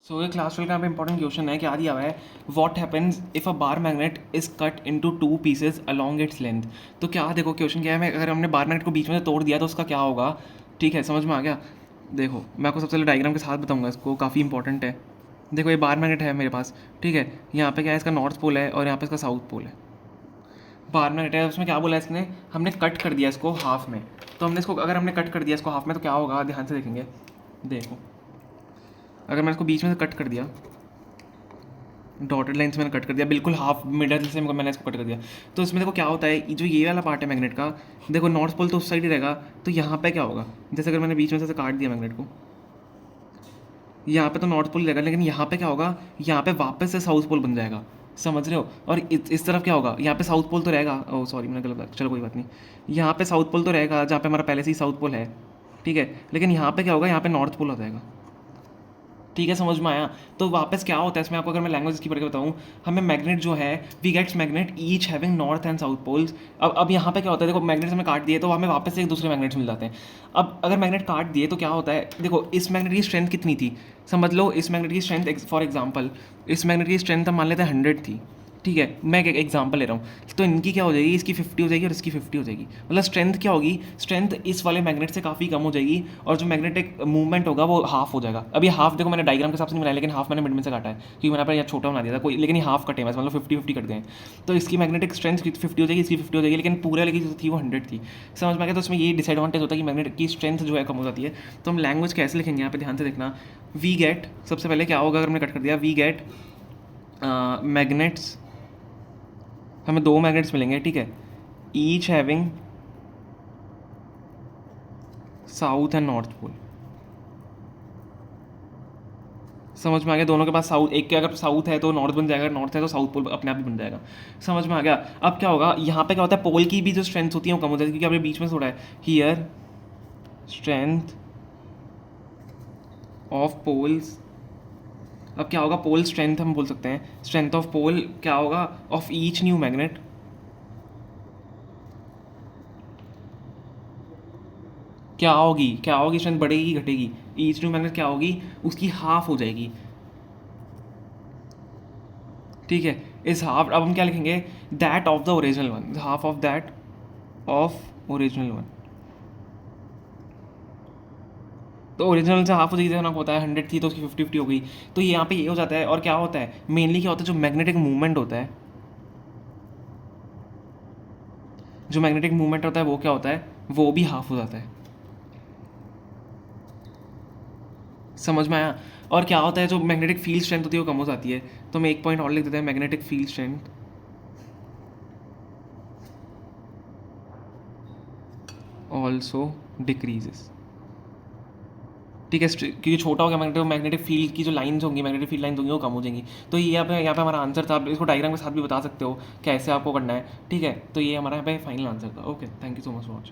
सो ये क्लास 12 का यहाँ पे इंपॉर्टेंट क्वेश्चन है, क्या दिया हुआ है, what happens if a bar magnet is cut into 2 pieces along its length. तो क्या देखो क्वेश्चन क्या है, अगर हमने बार मैग्नेट को बीच में से तोड़ दिया तो उसका क्या होगा। ठीक है, समझ में आ गया। देखो मैं आपको सबसे पहले डायग्राम के साथ बताऊंगा, इसको काफ़ी इंपॉर्टेंट है। देखो ये बार मैग्नेट है मेरे पास, ठीक है। यहाँ पे क्या है, इसका नॉर्थ पोल है और यहाँ पे इसका साउथ पोल है। बार मैग्नेट है, उसमें क्या बोला है इसने, हमने कट कर दिया इसको हाफ में। तो हमने इसको, अगर हमने कट कर दिया इसको हाफ में तो क्या होगा, ध्यान से देखेंगे। देखो अगर मैंने इसको बीच में से कट कर दिया, डॉटेड लाइन से मैंने कट कर दिया, बिल्कुल हाफ मिडल से मैंने इसको कट कर दिया, तो इसमें देखो क्या होता है, जो ये वाला पार्ट है मैग्नेट का, देखो नॉर्थ पोल तो उस साइड ही रहेगा। तो यहाँ पे क्या होगा, जैसे अगर मैंने बीच में से काट दिया मैग्नेट को, यहाँ पे तो नॉर्थ पोल रहेगा, लेकिन यहाँ पे क्या होगा, यहाँ पे वापस से साउथ पोल बन जाएगा। समझ रहे हो। और इस तरफ क्या होगा, यहाँ पे साउथ पोल तो रहेगा। ओह सॉरी मैंने गलत, चलो कोई बात नहीं। यहाँ पे साउथ पोल तो रहेगा जहाँ पे हमारा पहले से ही साउथ पोल है, ठीक है। लेकिन यहाँ पे क्या होगा, यहाँ पे नॉर्थ पोल हो जाएगा। ठीक है, समझ में आया। तो वापस क्या होता है इसमें, आपको अगर मैं लैंग्वेज की पढ़ के बताऊँ, हमें मैग्नेट जो है, we gets magnet each having north and south poles. अब यहाँ पे क्या होता है, देखो मैग्नेट्स हमें काट दिए तो हमें वापस से एक दूसरे मैग्नेट्स मिल जाते हैं। अब अगर मैग्नेट काट दिए तो क्या होता है, देखो इस मैग्नेट की स्ट्रेंथ कितनी थी, समझ लो इस मैग्नेट की स्ट्रेंथ, फॉर एग्जाम्पल इस मैग्नेट की स्ट्रेंथ हम मान लेते हैं 100 थी, ठीक है। मैं एक एग्जांपल ले रहा हूँ, तो इनकी क्या हो जाएगी, इसकी 50 हो जाएगी और इसकी 50 हो जाएगी। मतलब स्ट्रेंथ क्या होगी, स्ट्रेंथ इस वाले मैग्नेट से काफ़ी कम हो जाएगी और जो मैग्नेटिक मूवमेंट होगा वो हाफ हो जाएगा। अब ये हाफ देखो मैंने डायग्राम के हिसाब से नहीं बनाया, लेकिन हाफ मैंने मिड में से काटा है क्योंकि मैंने पर यहाँ छोटा बना दिया था कोई, लेकिन ये हाफ कटे हैं मतलब 50-50 कट गए। तो इसकी मैग्नेटिक स्ट्रेंथ 50 हो जाएगी, इसकी 50 हो जाएगी, लेकिन पूरे वाले की जो थी वो 100 थी। समझ में आ गया। तो इसमें ये डिसएडवांटेज होता है कि मैग्नेट की स्ट्रेंथ जो है कम हो जाती है। तो हम लैंग्वेज कैसे लिखेंगे यहाँ पे ध्यान से देखना। वी गेट, सबसे पहले क्या होगा अगर हमने कट कर दिया, वी गेट मैग्नेट्स, हमें 2 मैग्नेट्स मिलेंगे, ठीक है, each having south and north pole. समझ में आ गया, दोनों के पास साउथ, एक के अगर साउथ है तो नॉर्थ बन जाएगा, नॉर्थ है तो साउथ पोल अपने आप ही बन जाएगा। समझ में आ गया। अब क्या होगा, यहाँ पे क्या होता है, पोल की भी जो स्ट्रेंथ होती है वो कम हो जाती है, क्योंकि आपने बीच में थोड़ा है, हियर स्ट्रेंथ ऑफ पोल्स। अब क्या होगा, पोल स्ट्रेंथ हम बोल सकते हैं, स्ट्रेंथ ऑफ पोल क्या होगा, ऑफ ईच न्यू मैग्नेट, क्या होगी स्ट्रेंथ, बढ़ेगी घटेगी, ईच न्यू मैग्नेट क्या होगी, उसकी हाफ हो जाएगी, ठीक है। इस हाफ, अब हम क्या लिखेंगे, that of the original one, half of that of original one. तो ओरिजिनल से हाफ हो जाएगी, आपको पता है 100 थी तो उसकी 50-50 हो गई। तो ये यहाँ पे ये हो जाता है। और क्या होता है मेनली, क्या होता है, जो मैग्नेटिक मूवमेंट होता है, जो मैग्नेटिक मूवमेंट होता है वो क्या होता है, वो भी हाफ हो जाता है। समझ में आया। और क्या होता है, जो मैग्नेटिक फील्ड स्ट्रेंथ होती है वो कम हो जाती है। तो हम एक पॉइंट और लिख देते हैं, magnetic field strength also decreases, ठीक है। क्योंकि छोटा हो गया मैग्नेटिक, मैग्नेटिक फील्ड की जो लाइंस होंगी, मैग्नेटिक फील्ड लाइंस होंगी वो कम हो जाएंगी। तो ये यहाँ पे हमारा आंसर था। आप इसको डायग्राम के साथ भी बता सकते हो कैसे आपको करना है, ठीक है। तो ये हमारा यहाँ पे फाइनल आंसर था। Okay, thank you so much for watching.